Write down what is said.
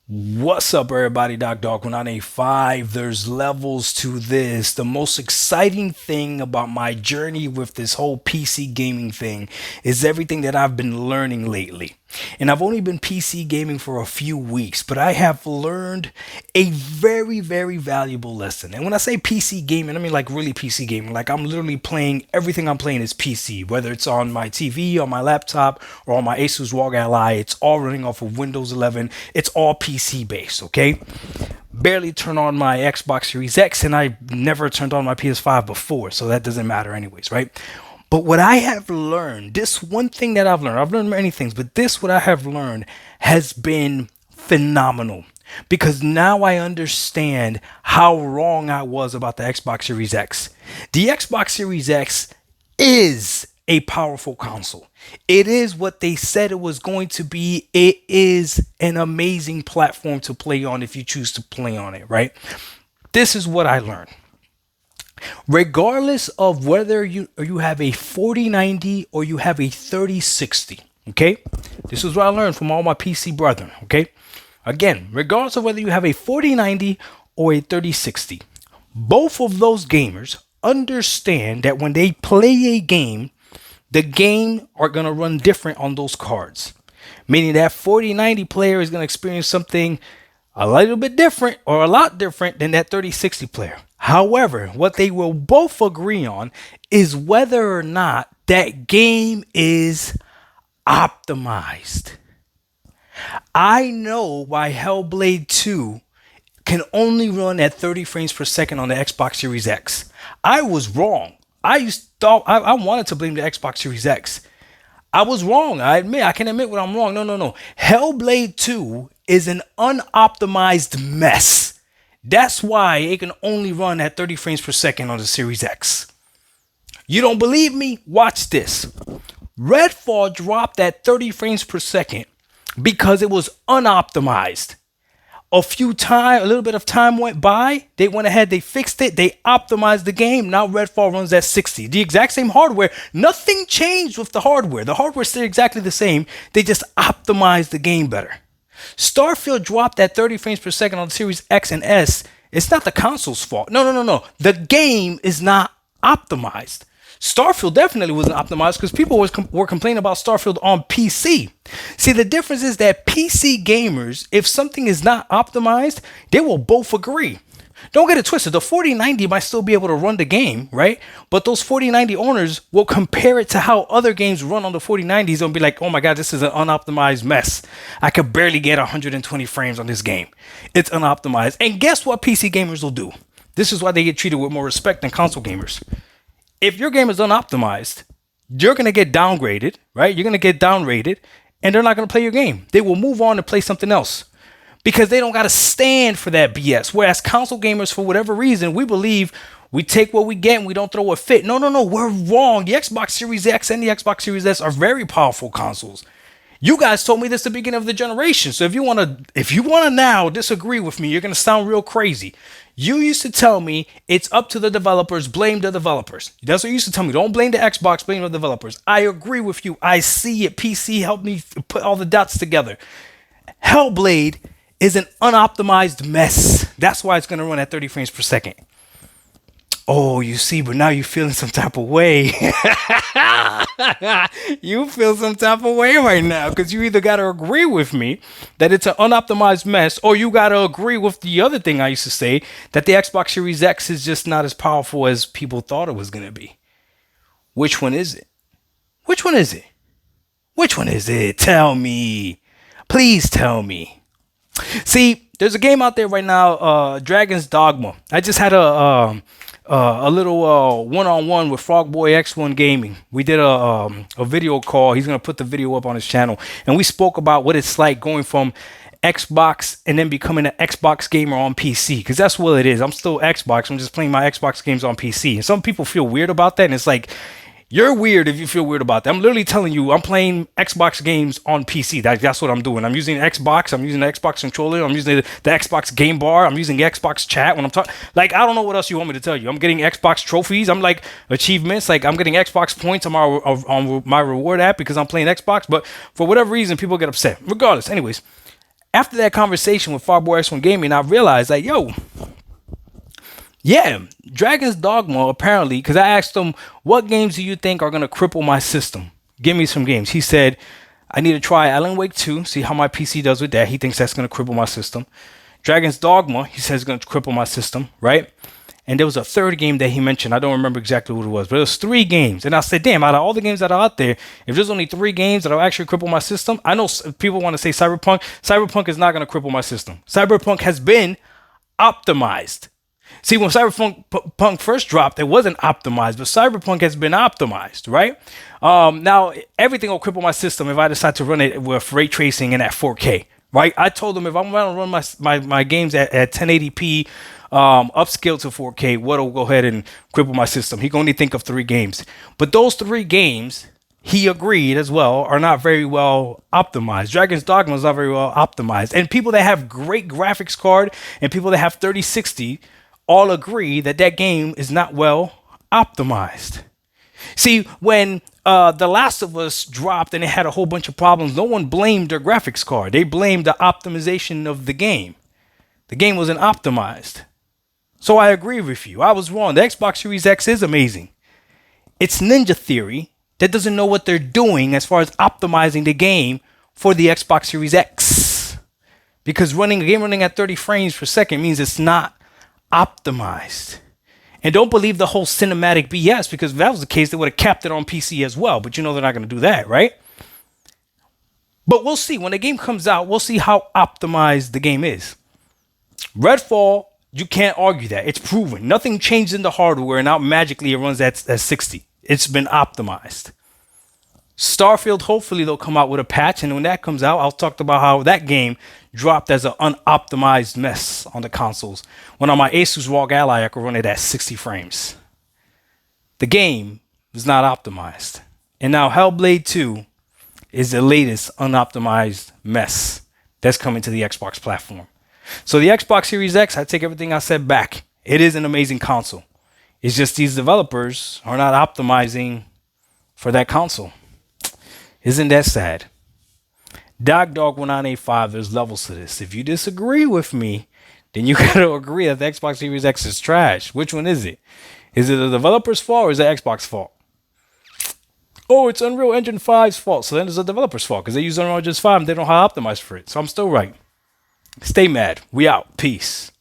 What's up, everybody? Doc Dog 1985. There's levels to this. The most exciting thing about my journey with this whole PC gaming thing is everything that I've been learning lately. And I've only been PC gaming for a few weeks, but I have learned a very, very valuable lesson. And when I say PC gaming, I mean like really PC gaming. Like I'm literally playing everything I'm playing is PC, whether it's on my TV, on my laptop, or on my Asus ROG Ally. It's all running off of Windows 11. It's all PC based, okay? Barely turn on my Xbox Series X, and I never turned on my PS5 before, so that doesn't matter anyways, right? But what I have learned, this one thing that I've learned many things, but this what I have learned has been phenomenal because now I understand how wrong I was about the Xbox Series X. The Xbox Series X is a powerful console. It is what they said it was going to be. It is an amazing platform to play on if you choose to play on it, right? This is what I learned. Regardless of whether you have a 4090 or you have a 3060, okay? This is what I learned from all my PC brethren, okay? Again, regardless of whether you have a 4090 or a 3060, both of those gamers understand that when they play a game, the game are going to run different on those cards. Meaning that 4090 player is going to experience something a little bit different or a lot different than that 3060 player. However, what they will both agree on is whether or not that game is optimized. I know why Hellblade 2 can only run at 30 frames per second on the Xbox Series X. I was wrong. I wanted to blame the Xbox Series X. I was wrong. I can admit when I'm wrong. No. Hellblade 2 is an unoptimized mess. That's why it can only run at 30 frames per second on the Series X. You don't believe me? Watch this. Redfall dropped at 30 frames per second because it was unoptimized. A little bit of time went by. They went ahead, they fixed it, they optimized the game. Now Redfall runs at 60. The exact same hardware. Nothing changed with the hardware. The hardware stayed exactly the same. They just optimized the game better. Starfield dropped at 30 frames per second on the Series X and S. It's not the console's fault. No. The game is not optimized. Starfield definitely wasn't optimized because people were complaining about Starfield on PC. See, the difference is that PC gamers, if something is not optimized, they will both agree. Don't get it twisted. The 4090 might still be able to run the game, right? But those 4090 owners will compare it to how other games run on the 4090s and be like, oh my God, this is an unoptimized mess. I could barely get 120 frames on this game. It's unoptimized. And guess what PC gamers will do? This is why they get treated with more respect than console gamers. If your game is unoptimized, you're going to get downgraded, right? You're going to get downrated, and they're not going to play your game. They will move on to play something else because they don't got to stand for that BS. Whereas console gamers, for whatever reason, we believe we take what we get and we don't throw a fit. No, we're wrong. The Xbox Series X and the Xbox Series S are very powerful consoles. You guys told me this at the beginning of the generation. So if you wanna now disagree with me, you're gonna sound real crazy. You used to tell me it's up to the developers, blame the developers. That's what you used to tell me. Don't blame the Xbox, blame the developers. I agree with you. I see it. PC helped me put all the dots together. Hellblade is an unoptimized mess. That's why it's gonna run at 30 frames per second. Oh, you see, but now you're feeling some type of way. You feel some type of way right now because you either got to agree with me that it's an unoptimized mess or you got to agree with the other thing I used to say that the Xbox Series X is just not as powerful as people thought it was going to be. Which one is it? Which one is it? Which one is it? Tell me. Please tell me. See, there's a game out there right now, Dragon's Dogma. I just had a little one-on-one with Frogboy X1 Gaming. We did a video call. He's going to put the video up on his channel. And we spoke about what it's like going from Xbox and then becoming an Xbox gamer on PC. Because that's what it is. I'm still Xbox. I'm just playing my Xbox games on PC. And some people feel weird about that. And it's like, you're weird if you feel weird about that. I'm literally telling you, I'm playing Xbox games on PC. That's what I'm doing. I'm using Xbox. I'm using the Xbox controller. I'm using the Xbox game bar. I'm using the Xbox chat when I'm talking. Like, I don't know what else you want me to tell you. I'm getting Xbox trophies. I'm like achievements. Like, I'm getting Xbox points on my reward app because I'm playing Xbox. But for whatever reason, people get upset. Regardless, anyways, after that conversation with Farboy X1 Gaming, I realized like, yo, yeah, Dragon's Dogma apparently, because I asked him, what games do you think are going to cripple my system? Give me some games. He said, I need to try Alan Wake 2, see how my PC does with that. He thinks that's going to cripple my system. Dragon's Dogma, he says, is going to cripple my system, right? And there was a third game that he mentioned. I don't remember exactly what it was, but it was 3 games. And I said, damn, out of all the games that are out there, if there's only 3 games that will actually cripple my system, I know people want to say Cyberpunk. Cyberpunk is not going to cripple my system. Cyberpunk has been optimized. See, when Cyberpunk first dropped, it wasn't optimized, but Cyberpunk has been optimized, right? Now, everything will cripple my system if I decide to run it with ray tracing and at 4K, right? I told him if I'm going to run my games at 1080p, upscale to 4K, what'll go ahead and cripple my system? He can only think of 3 games. But those 3 games, he agreed as well, are not very well optimized. Dragon's Dogma is not very well optimized. And people that have great graphics card and people that have 3060 all agree that that game is not well optimized. See, when The Last of Us dropped and it had a whole bunch of problems, no one blamed their graphics card. They blamed the optimization of the game. The game wasn't optimized. So I agree with you. I was wrong. The Xbox Series X is amazing. It's Ninja Theory that doesn't know what they're doing as far as optimizing the game for the Xbox Series X. Because a game running at 30 frames per second means it's not optimized. And don't believe the whole cinematic BS, because if that was the case, they would have capped it on PC as well. But you know they're not going to do that, right? But we'll see. When the game comes out, we'll see how optimized the game is. Redfall, you can't argue that. It's proven. Nothing changed in the hardware, and now magically it runs at 60. It's been optimized. Starfield, hopefully they'll come out with a patch, and when that comes out, I'll talk about how that game dropped as an unoptimized mess on the consoles. When on my Asus ROG Ally, I could run it at 60 frames. The game is not optimized. And now Hellblade 2 is the latest unoptimized mess that's coming to the Xbox platform. So the Xbox Series X, I take everything I said back. It is an amazing console. It's just these developers are not optimizing for that console. Isn't that sad? Dog1985, there's levels to this. If you disagree with me, then you got to agree that the Xbox Series X is trash. Which one is it? Is it the developer's fault or is it Xbox fault? Oh, it's Unreal Engine 5's fault. So then it's the developer's fault because they use Unreal Engine 5 and they don't know how to optimize for it. So I'm still right. Stay mad. We out. Peace.